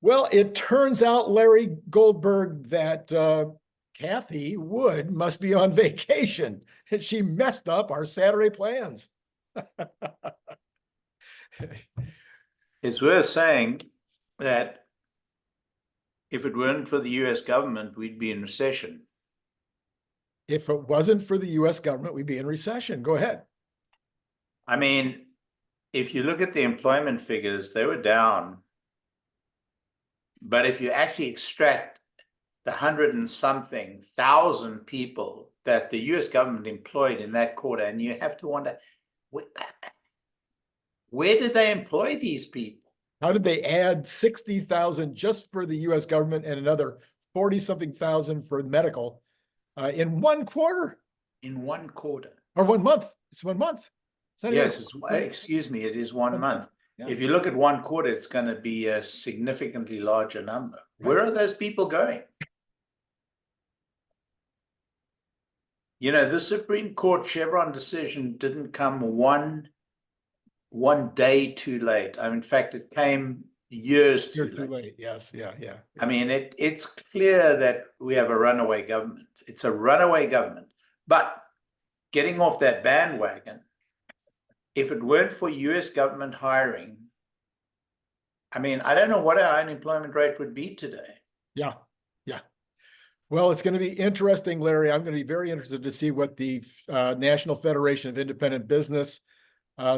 Well, it turns out, Larry Goldberg, that Kathy Wood must be on vacation, and she messed up our Saturday plans. It's worth saying that if it weren't for the US government, we'd be in recession. If it wasn't for the US government, we'd be in recession. Go ahead. I mean, if you look at the employment figures, they were down. But if you actually extract the 100 and something thousand people that the US government employed in that quarter, and you have to wonder, where did they employ these people? How did they add 60,000 just for the US government and another 40-something thousand for medical in one quarter? In one quarter. Or 1 month. It's 1 month. Yes, excuse me, it is 1 month. Yeah. If you look at 1 quarter, it's going to be a significantly larger number. Right. Where are those people going? You know, the Supreme Court Chevron decision didn't come one day too late. I mean, in fact, it came years too late. Yes, yeah. I mean, it's clear that we have a runaway government. It's a runaway government. But getting off that bandwagon, if it weren't for US government hiring, I mean, I don't know what our unemployment rate would be today. Yeah. Well, it's going to be interesting, Larry. I'm going to be very interested to see what the National Federation of Independent Business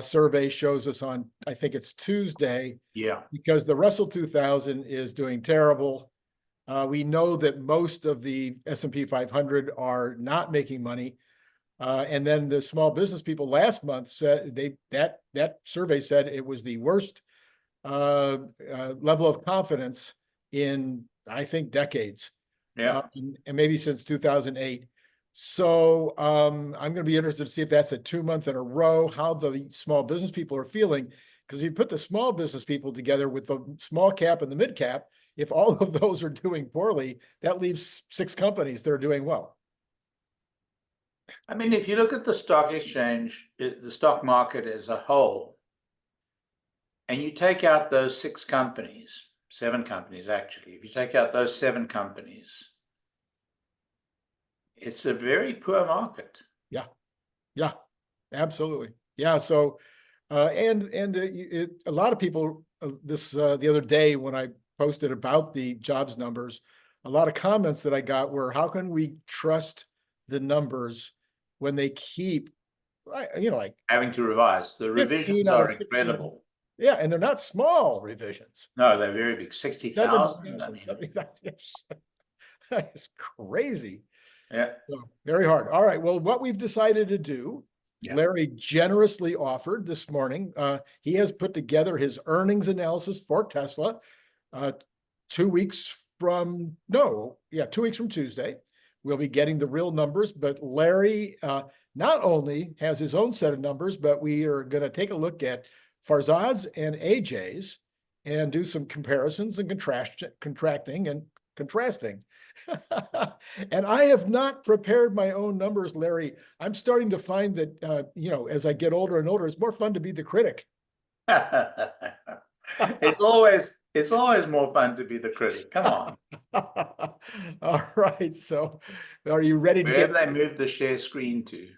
survey shows us on, I think it's Tuesday. Yeah. Because the Russell 2000 is doing terrible. We know that most of the S&P 500 are not making money. And then the small business people last month said that survey said it was the worst level of confidence in, I think, decades. Yeah. And maybe since 2008. So I'm going to be interested to see if that's a 2 month in a row, how the small business people are feeling. Because if you put the small business people together with the small cap and the mid cap, if all of those are doing poorly, that leaves 6 companies that are doing well. I mean, if you look at the stock exchange, the stock market as a whole, and you take out those 6 companies, 7 companies actually, if you take out those 7 companies, it's a very poor market. Yeah, absolutely. Yeah. So, a lot of people the other day when I posted about the jobs numbers, a lot of comments that I got were, how can we trust the numbers when they keep, like having to revise? The revisions are incredible. Yeah, and they're not small revisions. No, they're very big. 60,000. 70,000. It's crazy. Yeah. So, very hard. All right. Well, what we've decided to do, Larry generously offered this morning. He has put together his earnings analysis for Tesla 2 weeks from 2 weeks from Tuesday. We'll be getting the real numbers, but Larry not only has his own set of numbers, but we are going to take a look at Farzad's and AJ's and do some comparisons and contrasting. And I have not prepared my own numbers, Larry. I'm starting to find that, as I get older and older, it's more fun to be the critic. It's always more fun to be the critic. Come on. All right. So are you ready to Where have they moved the share screen to?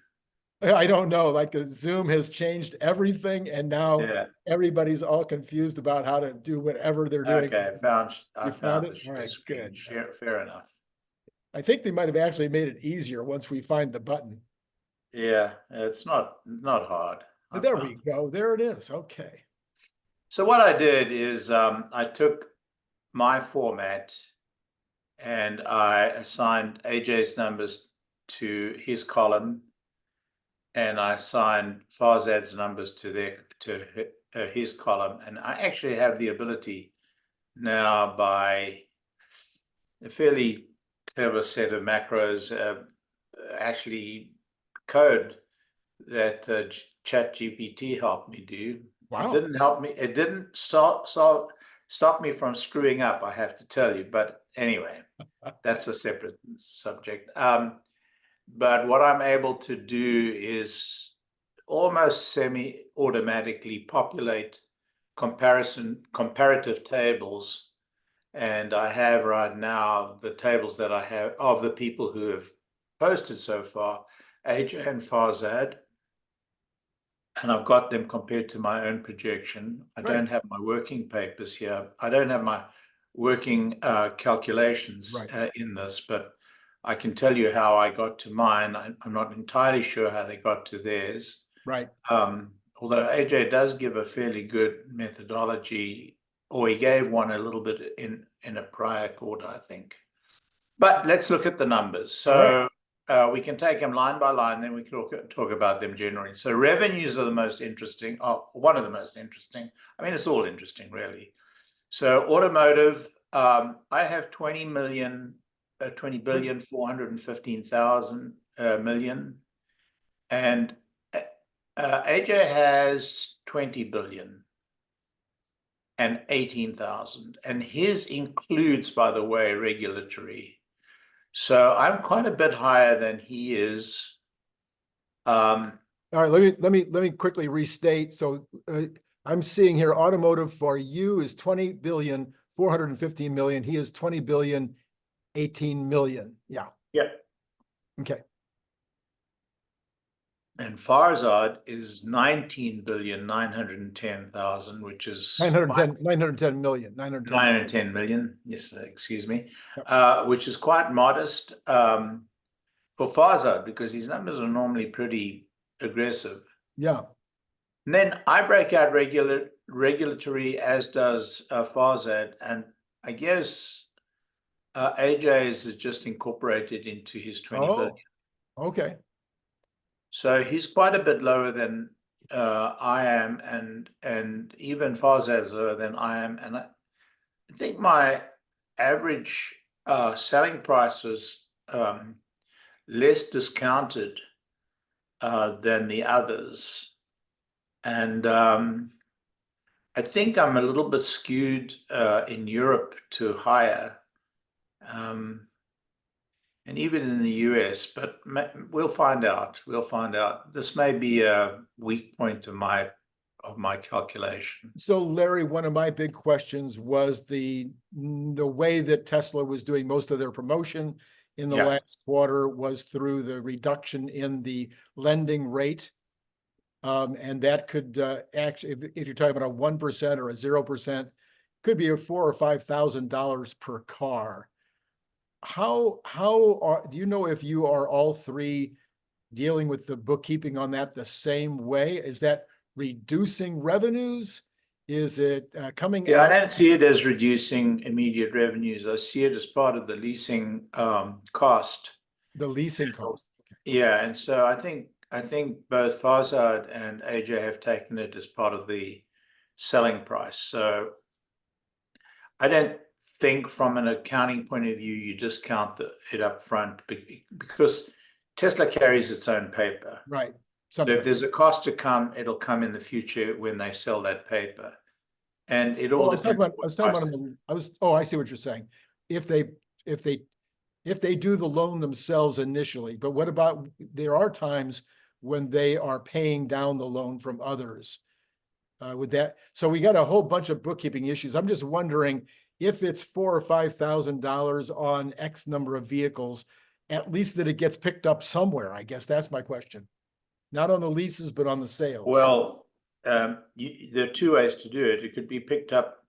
I don't know. Like Zoom has changed everything, and now everybody's all confused about how to do whatever they're doing. Okay, I found it. All right, good. Fair enough. I think they might have actually made it easier once we find the button. Yeah, it's not hard. There we go. There it is. Okay. So what I did is I took my format and I assigned AJ's numbers to his column, and I assigned Farzad's numbers to his column. And I actually have the ability now, by a fairly clever set of macros, actually code that ChatGPT helped me do. Wow. It didn't help me. It didn't stop me from screwing up, I have to tell you. But anyway, that's a separate subject. But what I'm able to do is almost semi-automatically populate comparative tables And I have right now the tables that I have of the people who have posted so far, AJ and Farzad, and I've got them compared to my own projection. I don't have my working papers here. I don't have my working calculations in this, but I can tell you how I got to mine. I'm not entirely sure how they got to theirs. Right. Although AJ does give a fairly good methodology, or he gave one a little bit in a prior quarter, I think. But let's look at the numbers. So we can take them line by line, then we can talk about them generally. So revenues are the most interesting, one of the most interesting. I mean, it's all interesting, really. So automotive, I have 20,415,000 million, and AJ has 20 billion and 18,000, and his includes, by the way, regulatory. So I'm quite a bit higher than he is. All right, let me quickly restate. So I'm seeing here automotive for you is 20,415 million. He is 20,018 million. Yeah. Yeah. Okay. And Farzad is 19,910,000, which is 910 million. 910 million. Yes, excuse me. Which is quite modest for Farzad, because his numbers are normally pretty aggressive. Yeah. And then I break out regulatory, as does Farzad, and I guess AJ's is just incorporated into his 20 billion. Okay. So he's quite a bit lower than I am, and even Farzad's lower than I am. And I think my average selling price was less discounted than the others. And I think I'm a little bit skewed in Europe to higher. And even in the US, but we'll find out. We'll find out. This may be a weak point of my calculation. So Larry, one of my big questions was the way that Tesla was doing most of their promotion in the last quarter was through the reduction in the lending rate. And that could actually, if you're talking about a 1% or a 0%, could be a $4,000 or $5,000 per car. Do you know if you are all three dealing with the bookkeeping on that the same way? Is that reducing revenues? Is it coming out? I don't see it as reducing immediate revenues. I see it as part of the leasing cost. The leasing cost. Okay. Yeah, and so I think both Farzad and AJ have taken it as part of the selling price. So I don't think from an accounting point of view you discount it up front, because Tesla carries its own paper. Right. So if there's a cost to come, it'll come in the future when they sell that paper. And it all depends. I see what you're saying. If they do the loan themselves initially, but what about, there are times when they are paying down the loan from others with that. So we got a whole bunch of bookkeeping issues. I'm just wondering if it's $4,000 or $5,000 on X number of vehicles, at least that it gets picked up somewhere. I guess that's my question. Not on the leases, but on the sales. Well, there are two ways to do it. It could be picked up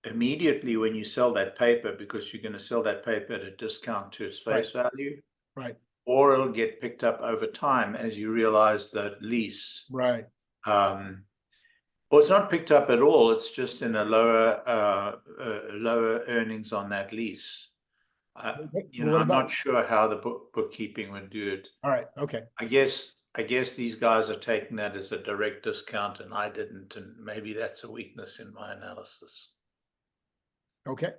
immediately when you sell that paper, because you're going to sell that paper at a discount to its face value. Right. Or it'll get picked up over time as you realize that lease. Right. Well, it's not picked up at all. It's just in a lower earnings on that lease. I'm not sure how the bookkeeping would do it. All right. Okay. I guess these guys are taking that as a direct discount, and I didn't, and maybe that's a weakness in my analysis. Okay.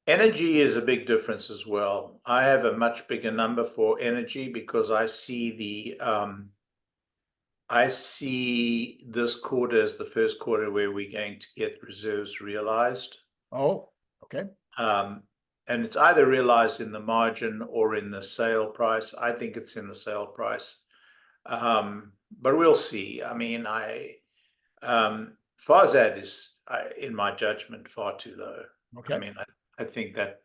Energy is a big difference as well. I have a much bigger number for energy because I see this quarter as the first quarter where we're going to get reserves realized. Oh, okay. And it's either realized in the margin or in the sale price. I think it's in the sale price. But we'll see. I mean, Farzad is, in my judgment, far too low. Okay. I mean, I think that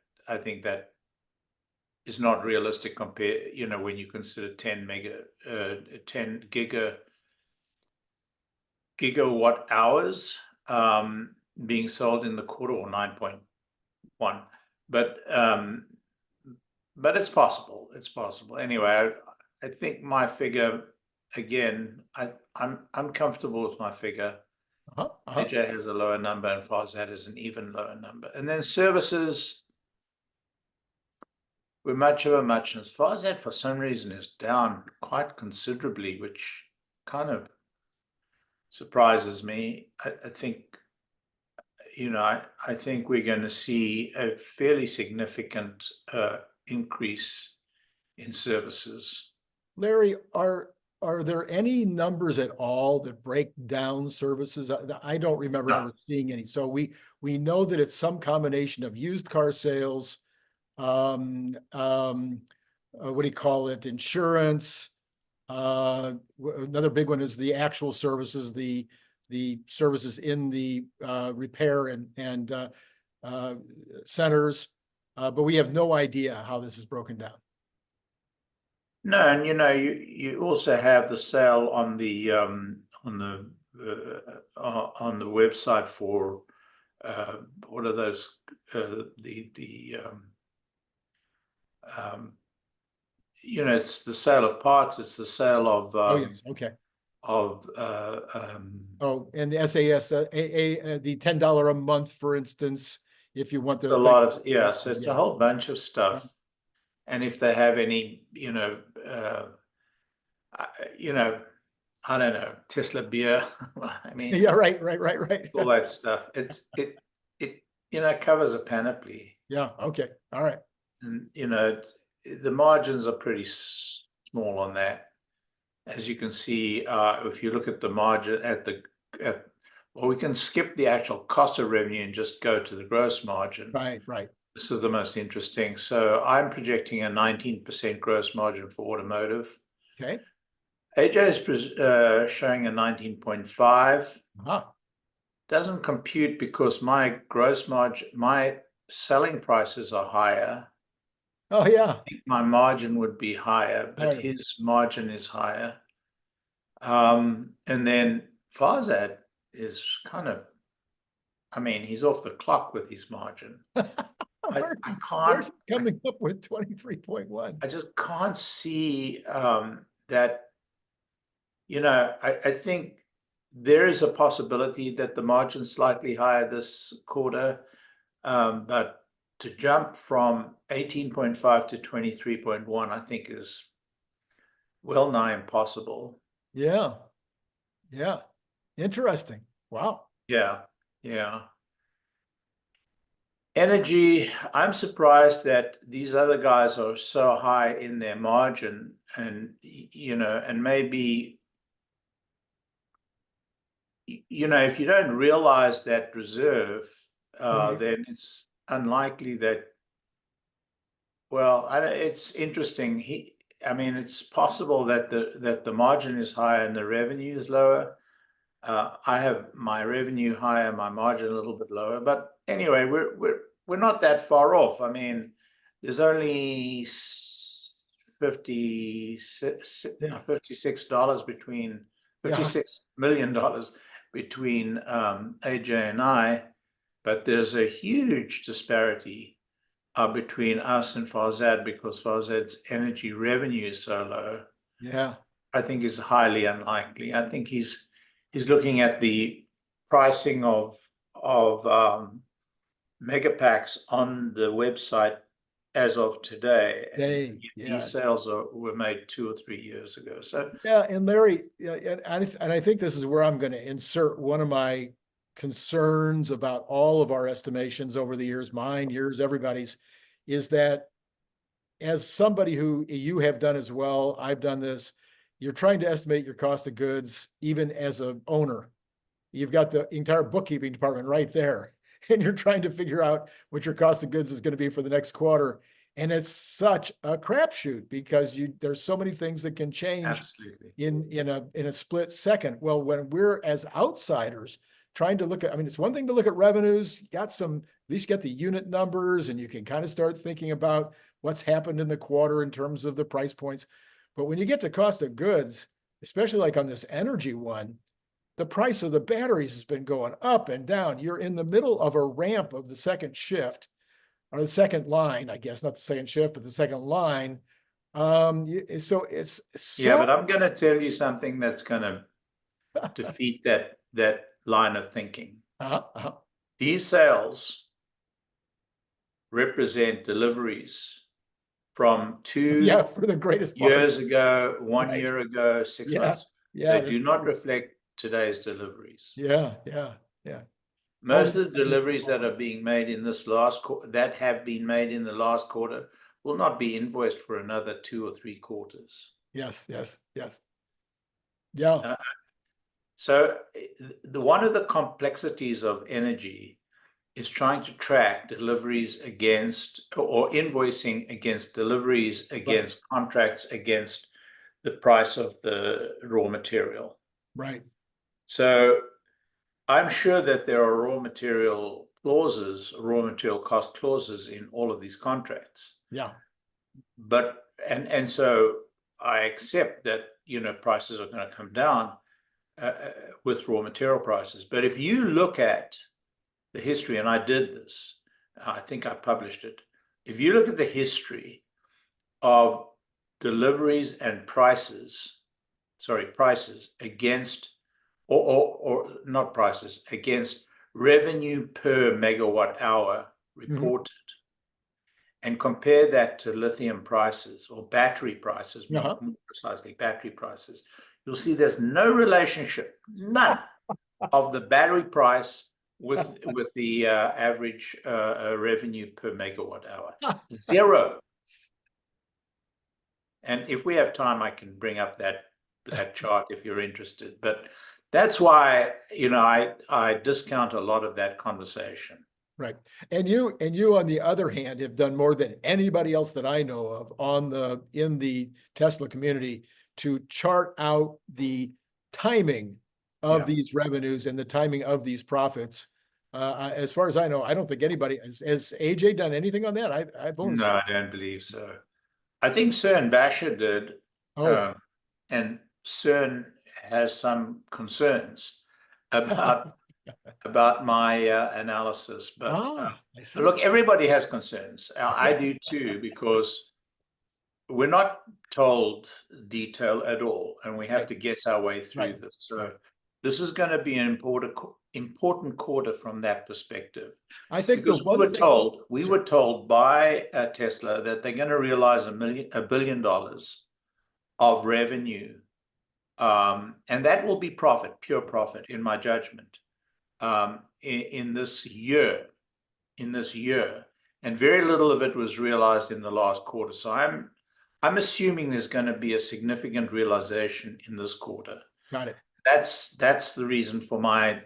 is not realistic compared, when you consider 10 gigawatt hours being sold in the quarter, or 9.1. But it's possible. It's possible. Anyway, I think my figure, again, I'm comfortable with my figure. AJ has a lower number and Farzad has an even lower number. And then services, we're much of a muchness. Farzad, for some reason, is down quite considerably, which kind of surprises me. I think, I think we're going to see a fairly significant increase in services. Larry, are there any numbers at all that break down services? I don't remember ever seeing any. So we know that it's some combination of used car sales, what do you call it? Insurance. Another big one is the actual services, the services in the repair and centers. But we have no idea how this is broken down. No, and you also have the sale on the website for what are those it's the sale of parts, it's the sale of Oh yes, okay. And the SAS the $10 a month, for instance, if you want a lot of so it's a whole bunch of stuff. And if they have any, I don't know, Tesla beer. I mean, yeah, right. all that stuff. It covers a panoply. Yeah. Okay. All right. And the margins are pretty small on that, as you can see. If you look at the margin well, we can skip the actual cost of revenue and just go to the gross margin. Right. This is the most interesting. So I'm projecting a 19% gross margin for automotive. Okay. AJ is showing a 19.5. Doesn't compute because my gross margin, my selling prices are higher. Oh yeah. I think my margin would be higher, but his margin is higher. And then Farzad is kind of, I mean, he's off the clock with his margin. I can't coming up with 23.1. I just can't see that. I think there is a possibility that the margin's slightly higher this quarter, but to jump from 18.5 to 23.1, I think is well nigh impossible. Yeah. Interesting. Wow. Yeah. Energy, I'm surprised that these other guys are so high in their margin, and and maybe if you don't realize that reserve, then it's unlikely that. Well, it's interesting. I mean, it's possible that the margin is higher and the revenue is lower. I have my revenue higher, my margin a little bit lower, but anyway, we're not that far off. I mean, there's only $56 between $56 million between AJ and I, but there's a huge disparity between us and Farzad because Farzad's energy revenue is so low. Yeah, I think is highly unlikely. I think he's looking at the pricing of megapacks on the website as of today. These sales were made 2 or 3 years ago. So yeah, and Larry, and I think this is where I'm going to insert one of my concerns about all of our estimations over the years, mine, yours, everybody's, is that as somebody who you have done as well, I've done this, you're trying to estimate your cost of goods, even as an owner. You've got the entire bookkeeping department right there, and you're trying to figure out what your cost of goods is going to be for the next quarter. And it's such a crapshoot because there's so many things that can change in a split second. Well, when we're as outsiders trying to look at, I mean, it's one thing to look at revenues, got some, at least get the unit numbers, and you can kind of start thinking about what's happened in the quarter in terms of the price points. But when you get to cost of goods, especially like on this energy one, the price of the batteries has been going up and down. You're in the middle of a ramp of the second shift, or the second line, I guess, not the second shift, but the second line. So it's so. Yeah, but I'm going to tell you something that's going to defeat that line of thinking. These sales represent deliveries from 2 for the greatest years ago, 1 Right. year ago, 6 months. Yeah, They do not reflect today's deliveries. Yeah. Most of the deliveries that are being made in this last quarter, that have been made in the last quarter, will not be invoiced for another 2 or 3 quarters. Yes. Yeah. So one of the complexities of energy is trying to track deliveries against, or invoicing against deliveries, against contracts, against the price of the raw material. Right. So I'm sure that there are raw material clauses, raw material cost clauses in all of these contracts. Yeah. But, and so I accept that, prices are going to come down with raw material prices. But if you look at the history, and I did this, I think I published it. If you look at the history of deliveries and prices against, or not prices, against revenue per megawatt hour reported, and compare that to lithium prices or battery prices, more precisely battery prices, you'll see there's no relationship, none, of the battery price with the average revenue per megawatt hour. Zero. And if we have time, I can bring up that chart if you're interested. But that's why, I discount a lot of that conversation. Right. And you on the other hand have done more than anybody else that I know of in the Tesla community to chart out the timing of these revenues and the timing of these profits. As far as I know, I don't think anybody has AJ done anything on that. I've only I don't believe so. I think Cern Basher did. And Cern has some concerns about my analysis, but look, everybody has concerns. I do too, because we're not told detail at all, and we have to guess our way through this. So this is going to be an important quarter from that perspective. I think because we were told by Tesla that they're going to realize $1 billion of revenue, and that will be profit, pure profit, in my judgment, in this year, and very little of it was realized in the last quarter. So I'm assuming there's going to be a significant realization in this quarter. Got it. That's the reason for my,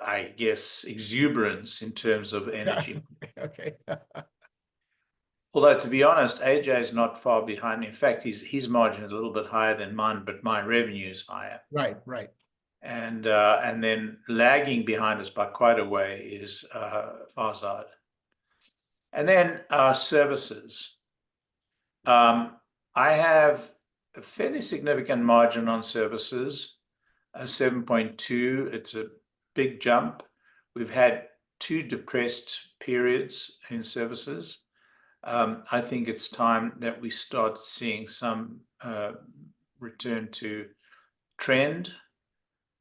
I guess, exuberance in terms of energy. Okay. Although, to be honest, AJ is not far behind. In fact, his margin is a little bit higher than mine, but my revenue is higher. Right. And then lagging behind us by quite a way is Farzad. And then services. I have a fairly significant margin on services, 7.2. It's a big jump. We've had 2 depressed periods in services. I think it's time that we start seeing some return to trend.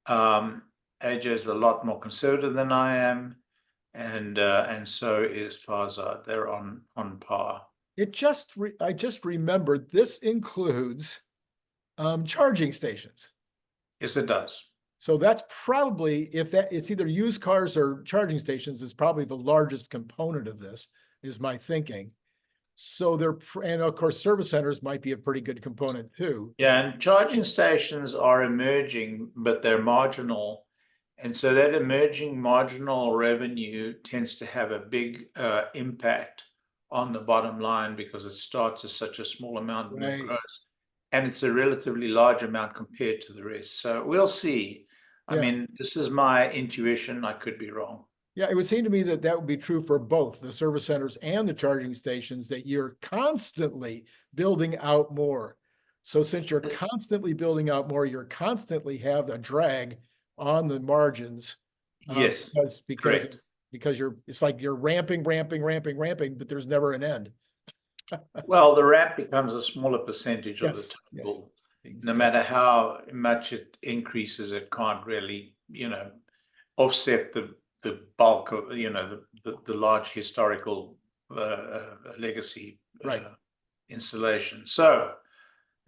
AJ is a lot more conservative than I am, and so is Farzad. They're on par. I just remembered this includes charging stations. Yes, it does. So that's probably, it's either used cars or charging stations, is probably the largest component of this, is my thinking. So and of course, service centers might be a pretty good component too. Yeah, and charging stations are emerging, but they're marginal. And so that emerging marginal revenue tends to have a big impact on the bottom line, because it starts as such a small amament and it grows. and it's a relatively large amount compared to the rest. So we'll see. I mean, this is my intuition. I could be wrong. Yeah, it would seem to me that that would be true for both the service centers and the charging stations, that you're constantly building out more. So since you're constantly building out more, you're constantly have a drag on the margins. Yes, because it's like you're ramping, but there's never an end. Well, the ramp becomes a smaller percentage of the total. Exactly. No matter how much it increases, it can't really, offset the bulk of, the large historical legacy installation. So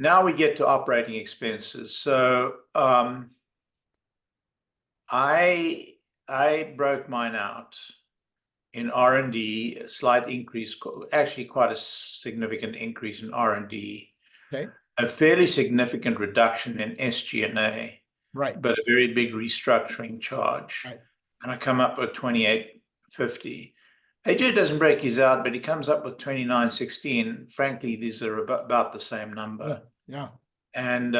now we get to operating expenses. So I broke mine out in R&D, a slight increase, actually quite a significant increase in R&D. Okay. A fairly significant reduction in SG&A, but a very big restructuring charge. And I come up with 2850. AJ doesn't break his out, but he comes up with 2916. Frankly, these are about the same number. And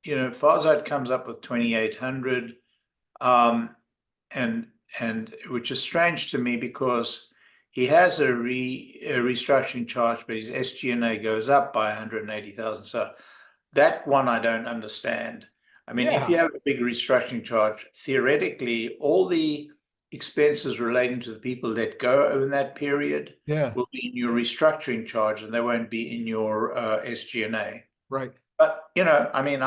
Farzad comes up with 2800, and which is strange to me because he has a restructuring charge, but his SG&A goes up by 180,000. So that one I don't understand. I mean, if you have a big restructuring charge, theoretically, all the expenses relating to the people that go in that period will be in your restructuring charge, and they won't be in your SG&A. Right. But, I mean,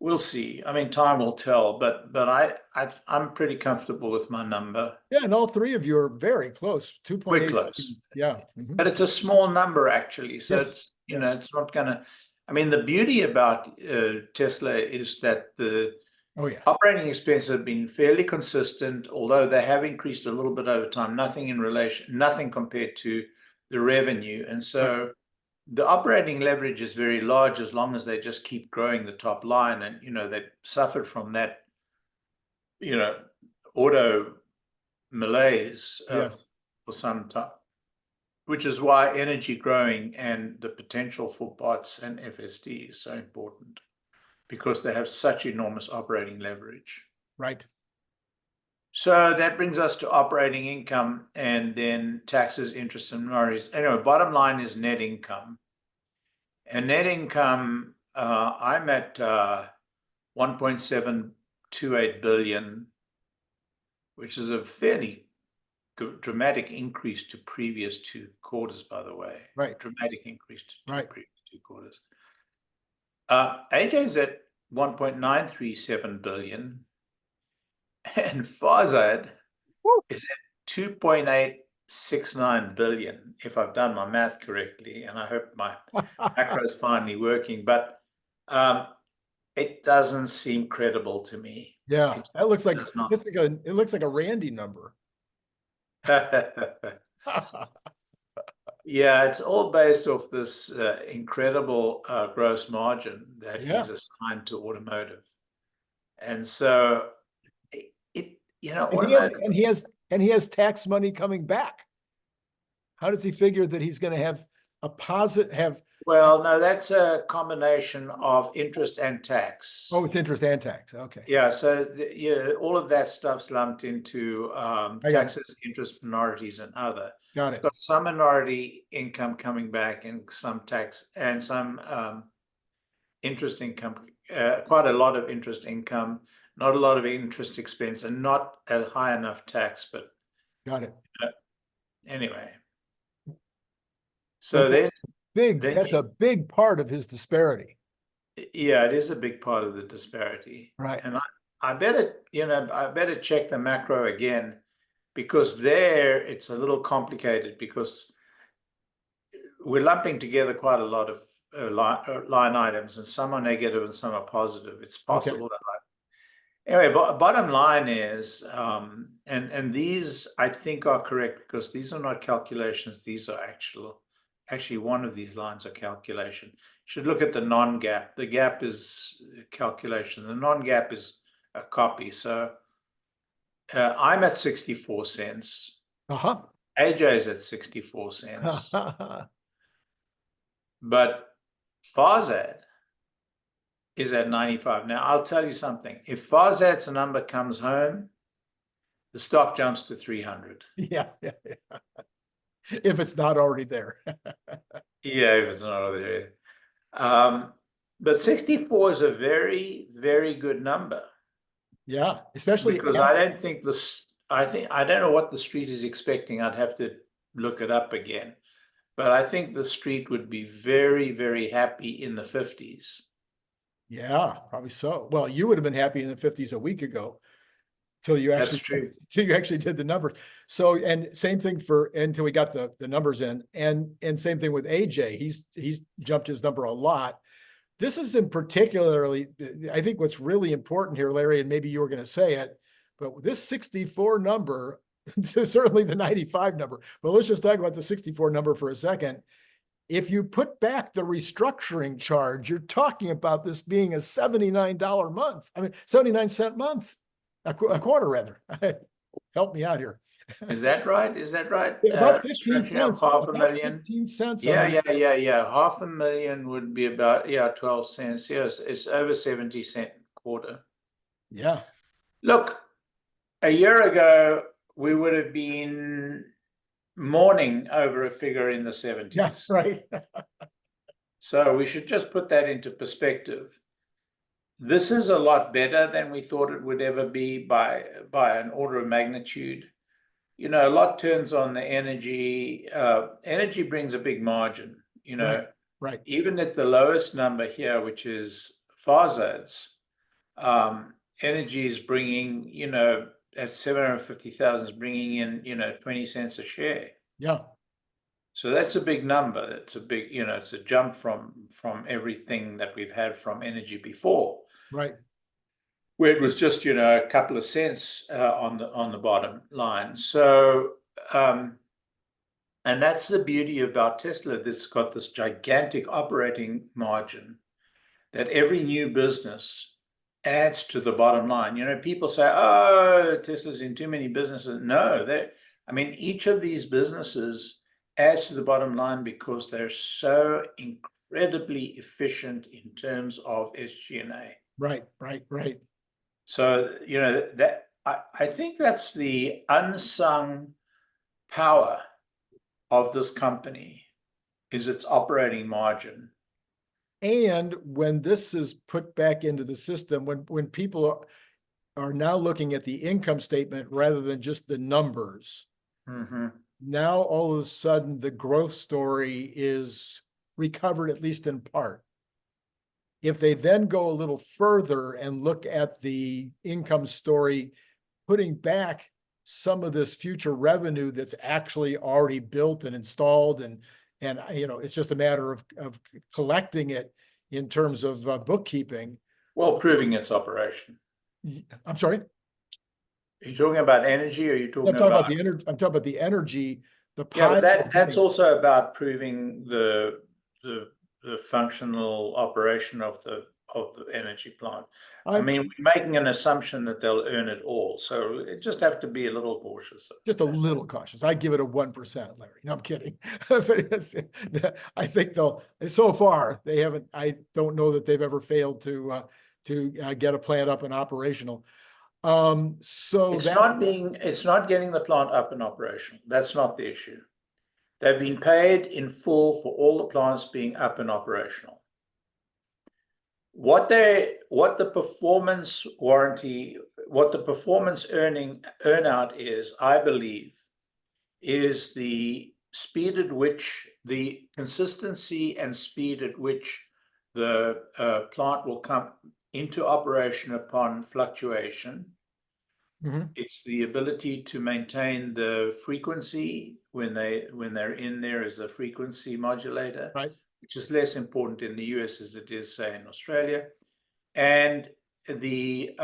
we'll see. I mean, time will tell, but I'm pretty comfortable with my number. Yeah, and all three of you are very close. 2.8. We're close. Yeah. But it's a small number, actually. So it's, it's not gonna. I mean, the beauty about Tesla is that the operating expenses have been fairly consistent, although they have increased a little bit over time. Nothing compared to the revenue, and so. The operating leverage is very large as long as they just keep growing the top line. And, they suffered from that, auto malaise for some time, which is why energy growing and the potential for bots and FSD is so important, because they have such enormous operating leverage. Right. So that brings us to operating income and then taxes, interest, and minorities. Anyway, bottom line is net income. And net income, I'm at 1.728 billion, which is a fairly dramatic increase to previous 2 quarters, by the way. Dramatic increase to previous 2 quarters. AJ's at 1.937 billion. And Farzad is at 2.869 billion, if I've done my math correctly, and I hope my macro is finally working. But it doesn't seem credible to me. Yeah, that looks like it looks like a Randy number. Yeah, it's all based off this incredible gross margin that he's assigned to automotive, and so. And he has tax money coming back. How does he figure that he's going to have a positive? Well, no, that's a combination of interest and tax. Oh, it's interest and tax. Okay. Yeah. So all of that stuff's lumped into taxes, interest, minorities, and other. Got it. Got some minority income coming back, and some tax, and some interest income. Quite a lot of interest income. Not a lot of interest expense, and not a high enough tax, but got it. Anyway. So that's a big part of his disparity. Yeah, it is a big part of the disparity. Right. And I better check the macro again, because there it's a little complicated, because we're lumping together quite a lot of line items, and some are negative and some are positive. It's possible that anyway, bottom line is, and these I think are correct, because these are not calculations. These are actually one of these lines are calculation. You should look at the non-GAAP. The GAAP is calculation. The non-GAAP is a copy. So I'm at 64 cents. AJ is at 64 cents. But Farzad is at 95. Now, I'll tell you something. If Farzad's number comes home, the stock jumps to 300. Yeah. If it's not already there. Yeah, if it's not over there. But 64 is a very, very good number. Yeah, especially because I don't think this. I don't know what the street is expecting. I'd have to look it up again. But I think the street would be very, very happy in the 50s. Yeah, probably so. Well, you would have been happy in the 50s a week ago till you That's actually true. till you actually did the numbers. So, and same thing for until we got the numbers in, and same thing with AJ. He's jumped his number a lot. This is in particularly, I think what's really important here, Larry, and maybe you were going to say it, but this 64 number, certainly the 95 number, but let's just talk about the 64 number for a second. If you put back the restructuring charge, you're talking about this being a $79 month. I mean, 79-cent month, a quarter rather. Help me out here. Is that right? Is that right? About 15 cents. Half a About million. 15 cents. Yeah. Half a million would be about 12 cents. Yes, it's over 70-cent quarter. Yeah. Look, a year ago we would have been mourning over a figure in the 70s. Yeah, right. So we should just put that into perspective. This is a lot better than we thought it would ever be by an order of magnitude. You know, a lot turns on the energy. Energy brings a big margin, you know. Right. Even at the lowest number here, which is Farzad's, energy is bringing, you know, at 750,000 is bringing in, you know, 20 cents a share. Yeah. So that's a big number. It's a big, you know, it's a jump from everything that we've had from energy before. Right. Where it was just, you know, a couple of cents on the bottom line. So, and that's the beauty about Tesla. That's got this gigantic operating margin that every new business adds to the bottom line. You know, people say, "Oh, Tesla's in too many businesses." No, I mean, each of these businesses adds to the bottom line because they're so incredibly efficient in terms of SG&A. Right. So, you know, that I think that's the unsung power of this company is its operating margin. And when this is put back into the system, when people are now looking at the income statement rather than just the numbers, now all of a sudden the growth story is recovered, at least in part. If they then go a little further and look at the income story, putting back some of this future revenue that's actually already built and installed, and you know, it's just a matter of collecting it in terms of bookkeeping. Well, proving its operation. I'm sorry? Are you talking about energy, or are you talking about the energy? I'm talking about the energy. Yeah, but that's also about proving the functional operation of the energy plant. I mean, we're making an assumption that they'll earn it all, so it just have to be a little cautious. Just a little cautious. I give it a 1%, Larry. No, I'm kidding. I think they'll. So far, they haven't. I don't know that they've ever failed to get a plant up and operational. So it's not getting the plant up and operational. That's not the issue. They've been paid in full for all the plants being up and operational. What the performance warranty, what the performance earnout is, I believe, is the speed at which, the consistency and speed at which the plant will come into operation upon fluctuation. It's the ability to maintain the frequency when they're in there as a frequency modulator, right, which is less important in the US as it is, say, in Australia, and the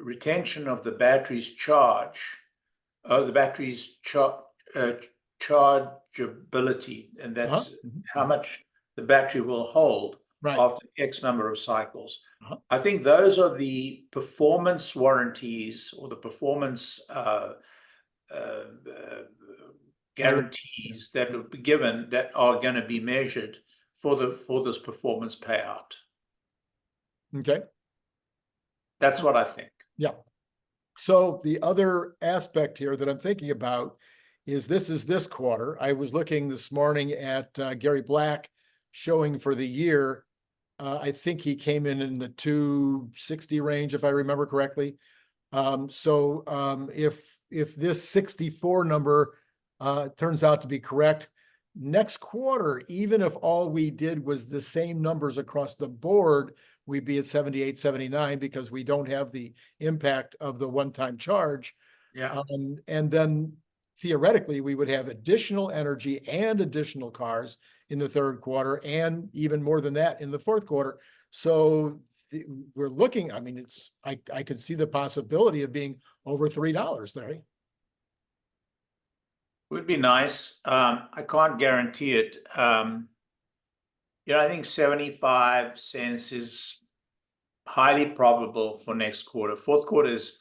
retention of the battery's charge, the battery's chargeability, and that's how much the battery will hold after X number of cycles. I think those are the performance warranties, or the performance guarantees that will be given that are going to be measured for this performance payout. Okay. That's what I think. Yeah. So the other aspect here that I'm thinking about is this quarter. I was looking this morning at Gary Black showing for the year. I think he came in the 260 range, if I remember correctly. If this 64 number turns out to be correct, next quarter, even if all we did was the same numbers across the board, we'd be at 78, 79 because we don't have the impact of the one-time charge. Yeah. And then theoretically, we would have additional energy and additional cars in the third quarter, and even more than that in the fourth quarter. So we're looking, I mean, I could see the possibility of being over $3, Larry. Would be nice. I can't guarantee it. I think 75 cents is highly probable for next quarter. Fourth quarter is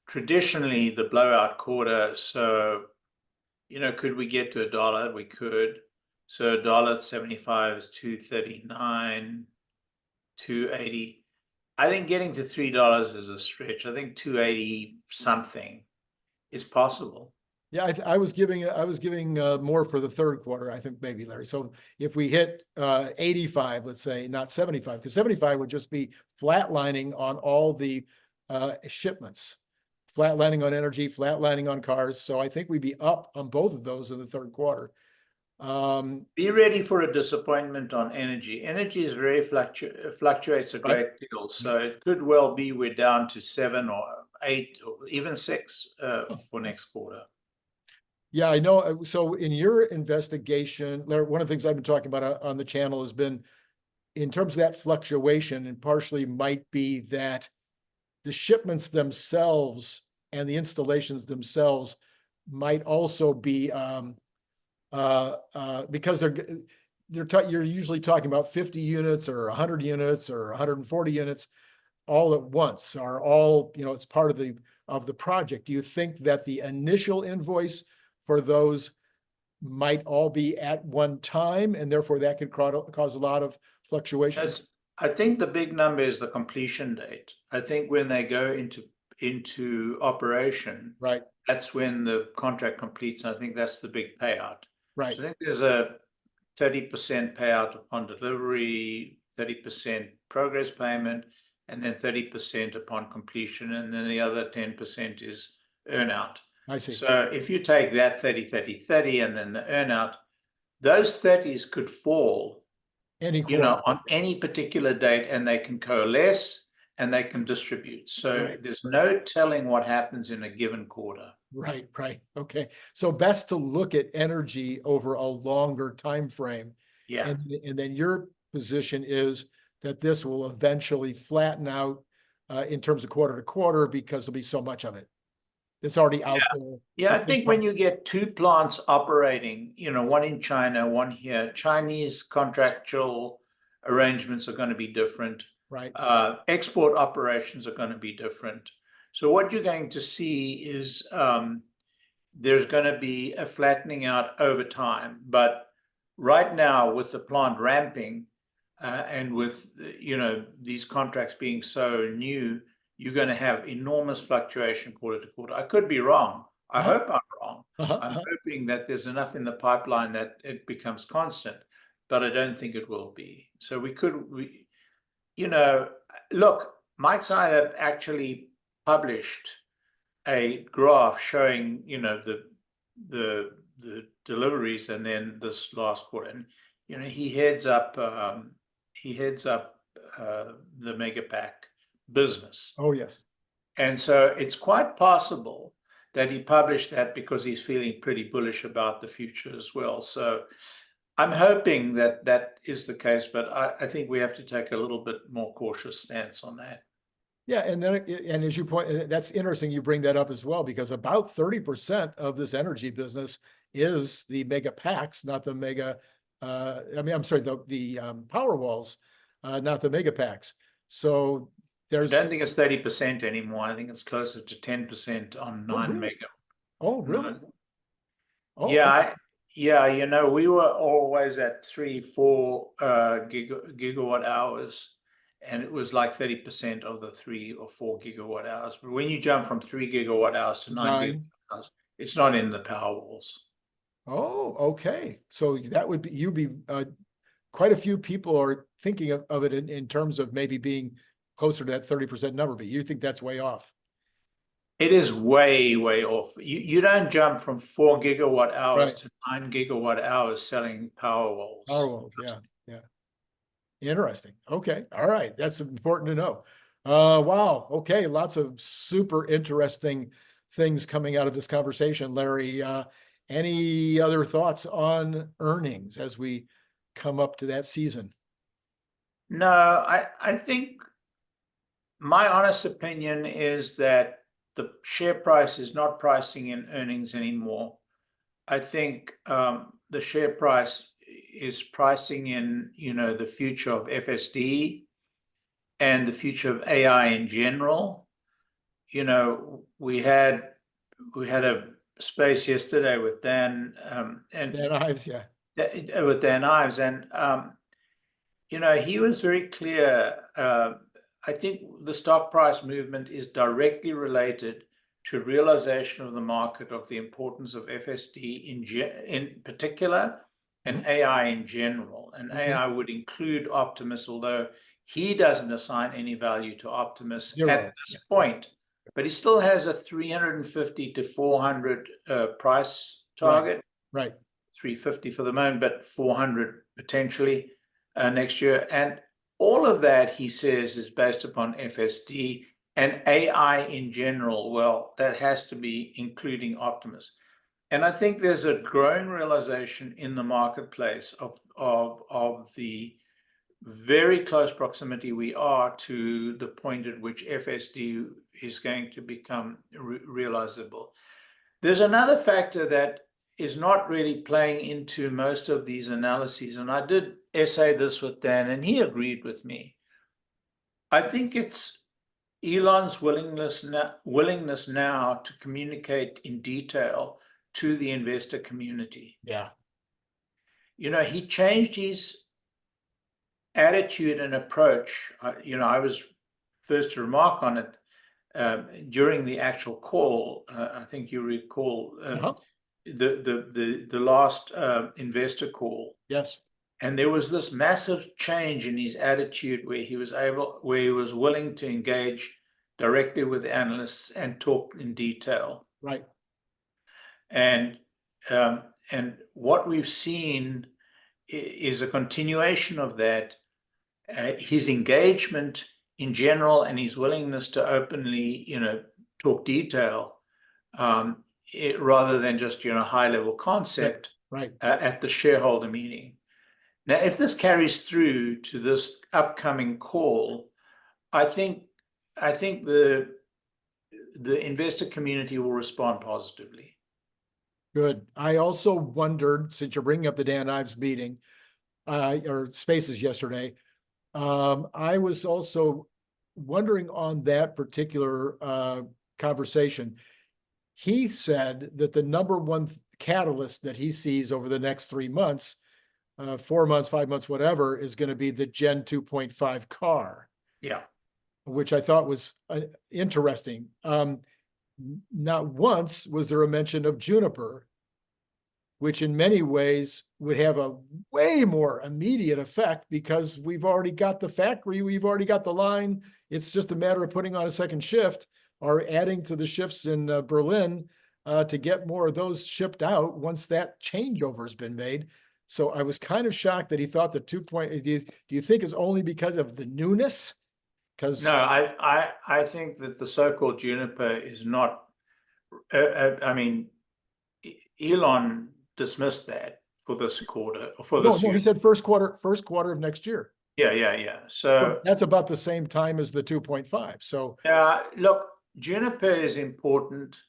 traditionally the blowout quarter. So, could we get to $1? We could. So $1.75 is 239, 280. I think getting to $3 is a stretch. I think 280 something is possible. Yeah, I was giving more for the third quarter, I think, maybe, Larry. So if we hit 85, let's say, not 75, because 75 would just be flatlining on all the shipments, flatlining on energy, flatlining on cars. So I think we'd be up on both of those in the third quarter. Be ready for a disappointment on energy. Energy is very fluctuates a great deal. So it could well be we're down to 7 or 8 or even 6 for next quarter. Yeah, I know. So in your investigation, Larry, one of the things I've been talking about on the channel has been in terms of that fluctuation, and partially might be that the shipments themselves and the installations themselves might also be because you're usually talking about 50 units or 100 units or 140 units all at once, are all, it's part of the project. Do you think that the initial invoice for those might all be at one time, and therefore that could cause a lot of fluctuations? I think the big number is the completion date. I think when they go into operation, right, that's when the contract completes. And I think that's the big payout. Right. So I think there's a 30% payout upon delivery, 30% progress payment, and then 30% upon completion, and then the other 10% is earnout. I see. So if you take that 30, 30, 30, and then the earnout, those 30s could fall, on any particular date, and they can coalesce and they can distribute. So there's no telling what happens in a given quarter. Right. Okay. So best to look at energy over a longer time frame. Yeah. And then your position is that this will eventually flatten out in terms of quarter to quarter because there'll be so much of it. It's already out there. Yeah, I think when you get 2 plants operating, one in China, one here, Chinese contractual arrangements are going to be different. Right. Export operations are going to be different. So what you're going to see is there's going to be a flattening out over time. But right now, with the plant ramping and with these contracts being so new, you're going to have enormous fluctuation quarter to quarter. I could be wrong. I hope I'm wrong. I'm hoping that there's enough in the pipeline that it becomes constant, but I don't think it will be. So look, Mike Snyder actually published a graph showing, the deliveries, and then this last quarter, and he heads up the Megapack business. Oh, yes. And so it's quite possible that he published that because he's feeling pretty bullish about the future as well. So I'm hoping that that is the case, but I think we have to take a little bit more cautious stance on that. Yeah, and as you point, that's interesting you bring that up as well, because about 30% of this energy business is the mega packs, not the mega. I'm sorry, the power walls, not the mega packs. So I don't think it's 30% anymore. I think it's closer to 10% on 9 mega. Oh, really? Oh, Yeah, we were always at 3-4 gigawatt hours, and it was like 30% of the 3 or 4 gigawatt hours. But when you jump from 3 gigawatt hours to 9 gigawatt 9. hours, it's not in the power walls. Oh, okay. So that would be, quite a few people are thinking of it in terms of maybe being closer to that 30% number, but you think that's way off. It is way, way off. You don't jump from 4 gigawatt hours Right. to 9 gigawatt hours selling power walls. Power walls, yeah. Interesting. Okay. All right. That's important to know. Wow. Okay. Lots of super interesting things coming out of this conversation, Larry. Any other thoughts on earnings as we come up to that season? No, I think my honest opinion is that the share price is not pricing in earnings anymore. I think the share price is pricing in, the future of FSD and the future of AI in general. We had a space yesterday with Dan and Dan Ives, yeah. with Dan Ives, and he was very clear. I think the stock price movement is directly related to realization of the market of the importance of FSD in particular, and AI in general. And AI would include Optimus, although he doesn't assign any value to Optimus at this point. But he still has a 350 to 400 price target. Right. 350 for the moment, but 400 potentially next year. And all of that, he says, is based upon FSD and AI in general. Well, that has to be including Optimus. And I think there's a growing realization in the marketplace of the very close proximity we are to the point at which FSD is going to become realizable. There's another factor that is not really playing into most of these analyses, and I did essay this with Dan, and he agreed with me. I think it's Elon's willingness now to communicate in detail to the investor community. Yeah. He changed his attitude and approach. I was first to remark on it during the actual call. I think you recall the last investor call. Yes. And there was this massive change in his attitude where he was willing to engage directly with analysts and talk in detail. Right. And what we've seen is a continuation of that. His engagement in general and his willingness to openly, talk detail, rather than just, high-level concept at the shareholder meeting. Now, if this carries through to this upcoming call, I think the investor community will respond positively. Good. I also wondered, since you're bringing up the Dan Ives meeting, or spaces yesterday, I was also wondering on that particular conversation. He said that the number one catalyst that he sees over the next 3 months, 4 months, 5 months, whatever, is going to be the Gen 2.5 car. Yeah. Which I thought was interesting. Not once was there a mention of Juniper, which in many ways would have a way more immediate effect because we've already got the factory, we've already got the line. It's just a matter of putting on a second shift or adding to the shifts in Berlin to get more of those shipped out once that changeover has been made. So I was kind of shocked that he thought the 2. Do you think it's only because of the newness? Because no, I think that the so-called Juniper is not. I mean, Elon dismissed that for this quarter or for this year. He said first quarter of next year. Yeah. So that's about the same time as the 2.5. So look, Juniper is important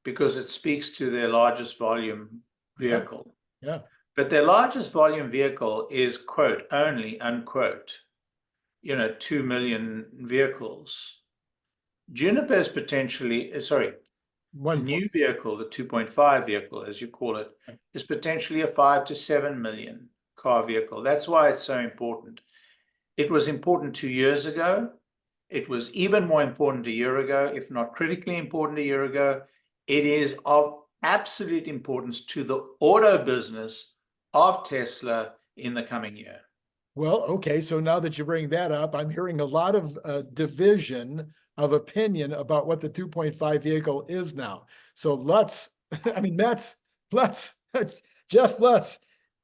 because it speaks to their largest volume vehicle. Yeah. But their largest volume vehicle is, quote, only, unquote, 2 million vehicles. Juniper is The new vehicle, the 2.5 vehicle, as you call it, is potentially a 5 to 7 million car vehicle. That's why it's so important. It was important 2 years ago. It was even more important a year ago, if not critically important a year ago. It is of absolute importance to the auto business of Tesla in the coming year. Well, okay, so now that you bring that up, I'm hearing a lot of division of opinion about what the 2.5 vehicle is now. So Lutz, I mean, Jeff Lutz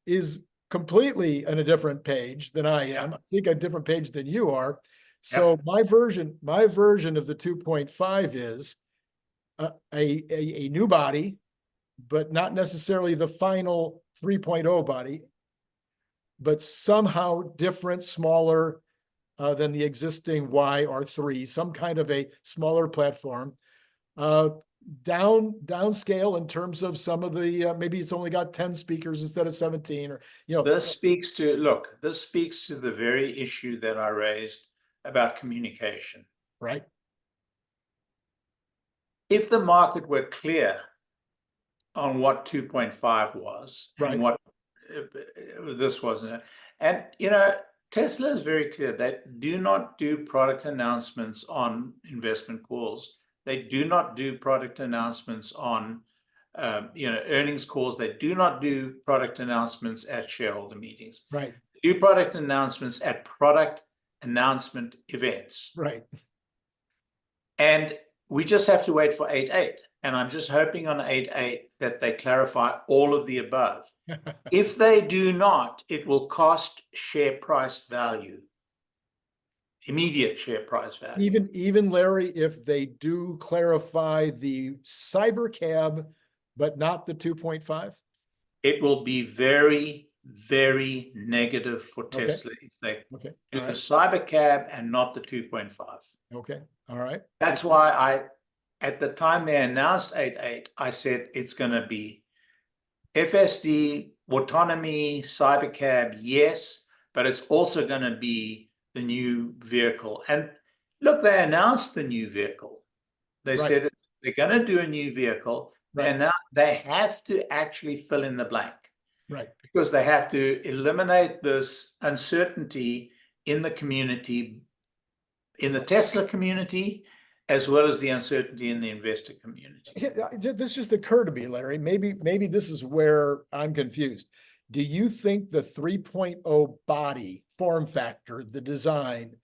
is completely on a different page than I am. I think a different page than you are. So my version of the 2.5 is a new body, but not necessarily the final 3.0 body, but somehow different, smaller than the existing Y or 3, some kind of a smaller platform. Downscale in terms of some of the, maybe it's only got 10 speakers instead of 17, or, you know. This speaks to, look, this speaks to the very issue that I raised about communication. Right. If the market were clear on what 2.5 was, right, and what this wasn't, and you know, Tesla is very clear. They do not do product announcements on investment calls. They do not do product announcements on earnings calls. They do not do product announcements at shareholder meetings. Right. They do product announcements at product announcement events. Right. And we just have to wait for 8.8. And I'm just hoping on 8.8 that they clarify all of the above. If they do not, it will cost share price value, immediate share price value. Even Larry, if they do clarify the CyberCab, but not the 2.5? It will be very, very negative for Tesla if they do the CyberCab and not the 2.5. Okay, all right. That's why at the time they announced 8.8, I said it's going to be FSD, autonomy, CyberCab, yes, but it's also going to be the new vehicle. And look, they announced the new vehicle. They said they're going to do a new vehicle. And now they have to actually fill in the blank. Right. Because they have to eliminate this uncertainty in the community, in the Tesla community, as well as the uncertainty in the investor community. This just occurred to me, Larry. Maybe this is where I'm confused. Do you think the 3.0 body form factor, the design,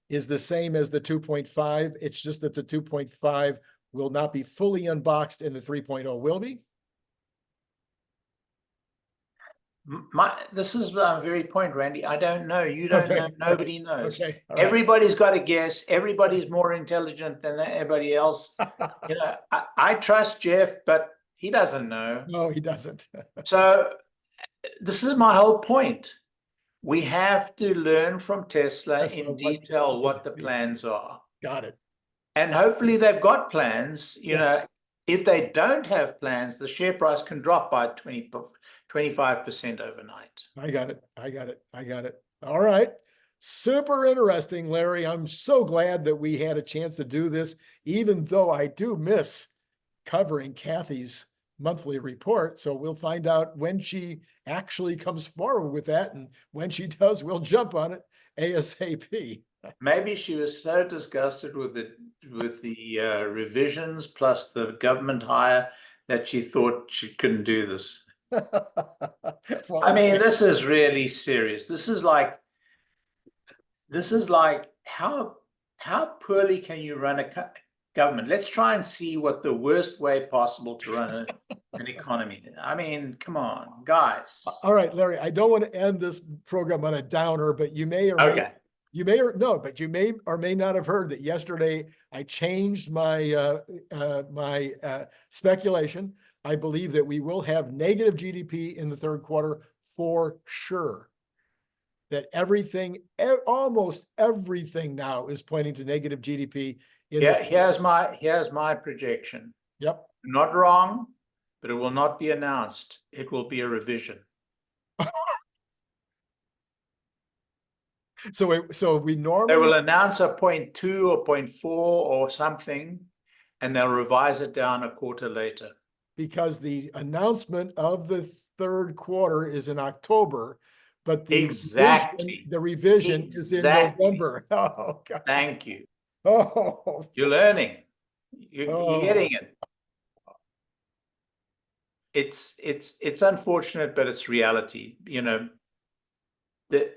is the same as the 2.5? It's just that the 2.5 will not be fully unboxed and the 3.0 will be? This is a very point, Randy. I don't know. You don't know. Nobody knows. Okay. Everybody's got a guess. Everybody's more intelligent than everybody else. You know, I trust Jeff, but he doesn't know. No, he doesn't. So this is my whole point. We have to learn from Tesla in detail what the plans are. Got it. And hopefully they've got plans. You know, if they don't have plans, the share price can drop by 25% overnight. I got it. All right. Super interesting, Larry. I'm so glad that we had a chance to do this, even though I do miss covering Kathy's monthly report. So we'll find out when she actually comes forward with that. And when she does, we'll jump on it ASAP. Maybe she was so disgusted with the revisions plus the government hire that she thought she couldn't do this. Well, I mean, this is really serious. This is like how poorly can you run a government? Let's try and see what the worst way possible to run an economy. I mean, come on, guys. All right, Larry, I don't want to end this program on a downer, but you may or you may or may not have heard that yesterday I changed my speculation. I believe that we will have negative GDP in the third quarter for sure. That almost everything now is pointing to negative GDP. Here's my projection. Yep. Not wrong, but it will not be announced. It will be a revision. So we normally they will announce a 0.2 or 0.4 or something, and they'll revise it down a quarter later. Because the announcement of the third quarter is in October, but the Exactly. revision is in Exactly. November. Oh, God. Thank you. Oh, You're learning. You're Oh. getting it. It's unfortunate, but it's reality. You know, the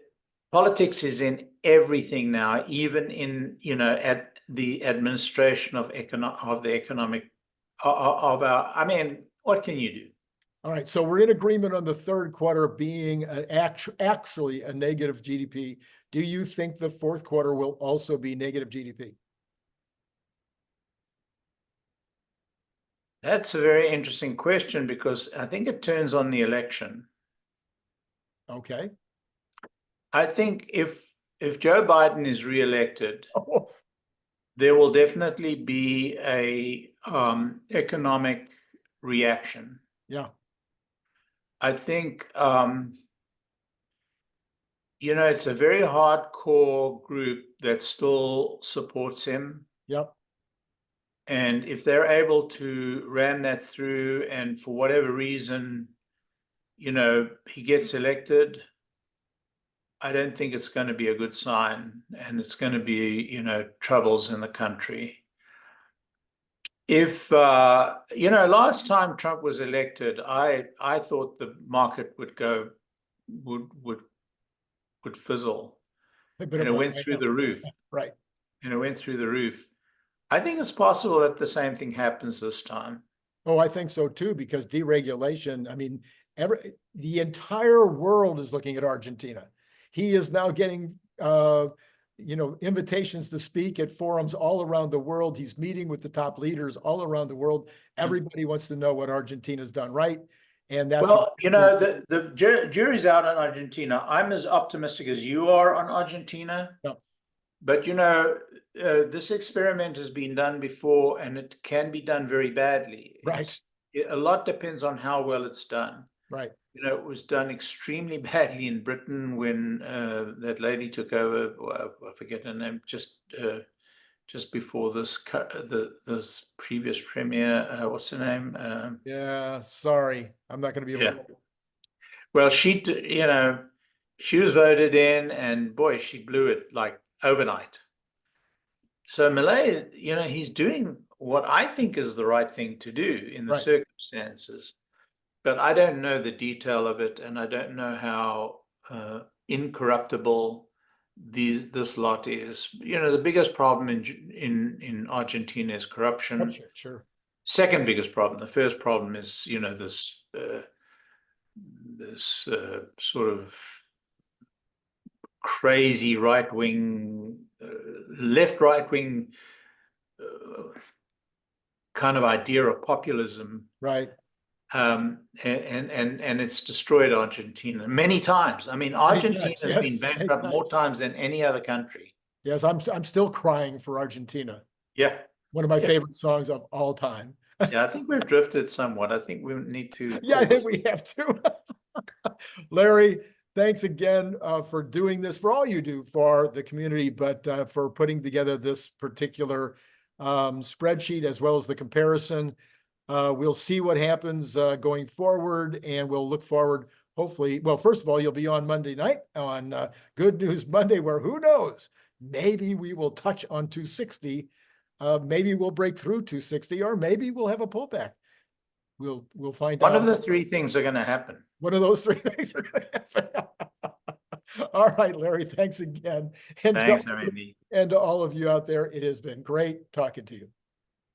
politics is in everything now, even in, you know, at the administration of the economic of our. I mean, what can you do? all right. So we're in agreement on the third quarter being actually a negative GDP. Do you think the fourth quarter will also be negative GDP? That's a very interesting question, because I think it turns on the election. Okay. I think if Joe Biden is reelected, Oh, there will definitely be a economic reaction. yeah. I think you know, it's a very hardcore group that still supports him. Yep. And if they're able to ram that through, and for whatever reason, you know, he gets elected, I don't think it's going to be a good sign, and it's going to be, you know, troubles in the country. If you know, last time Trump was elected, I thought the market would go would fizzle, and it went through the roof. Right. And it went through the roof. I think it's possible that the same thing happens this time. Oh, I think so too, because deregulation, I mean, the entire world is looking at Argentina. He is now getting, you know, invitations to speak at forums all around the world. He's meeting with the top leaders all around the world. Everybody wants to know what Argentina's done right. And that's, well, you know, the jury's out on Argentina. I'm as optimistic as you are on Argentina. No. But, you know, this experiment has been done before, and it can be done very badly. Right. A lot depends on how well it's done. Right. You know, it was done extremely badly in Britain when that lady took over. I forget her name. Just before this, this previous premier, what's her name? Yeah, sorry, I'm not going to be able to. Well, you know, she was voted in, and boy, she blew it like overnight. So Milei, you know, he's doing what I think is the right thing to do in the circumstances, but I don't know the detail of it, and I don't know how incorruptible this lot is. You know, the biggest problem in Argentina is corruption. Sure. Second biggest problem. The first problem is, you know, this sort of crazy right-wing, right-wing kind of idea of populism. Right. And it's destroyed Argentina many times. I mean, Argentina has been bankrupt more times than any other country. Yes, I'm still crying for Argentina. Yeah. One of my favorite songs of all time. Yeah, I think we've drifted somewhat. I think we need to. Yeah, I think we have to. Larry, thanks again for doing this, for all you do for the community, but for putting together this particular spreadsheet as well as the comparison. We'll see what happens going forward, and we'll look forward, hopefully. Well, first of all, you'll be on Monday night on Good News Monday, where who knows, maybe we will touch on 260. Maybe we'll break through 260, or maybe we'll have a pullback. We'll find out. One of the three things are going to happen. One of those three things are going to happen. All right, Larry, thanks again. And thanks, Randy. And to all of you out there, it has been great talking to you.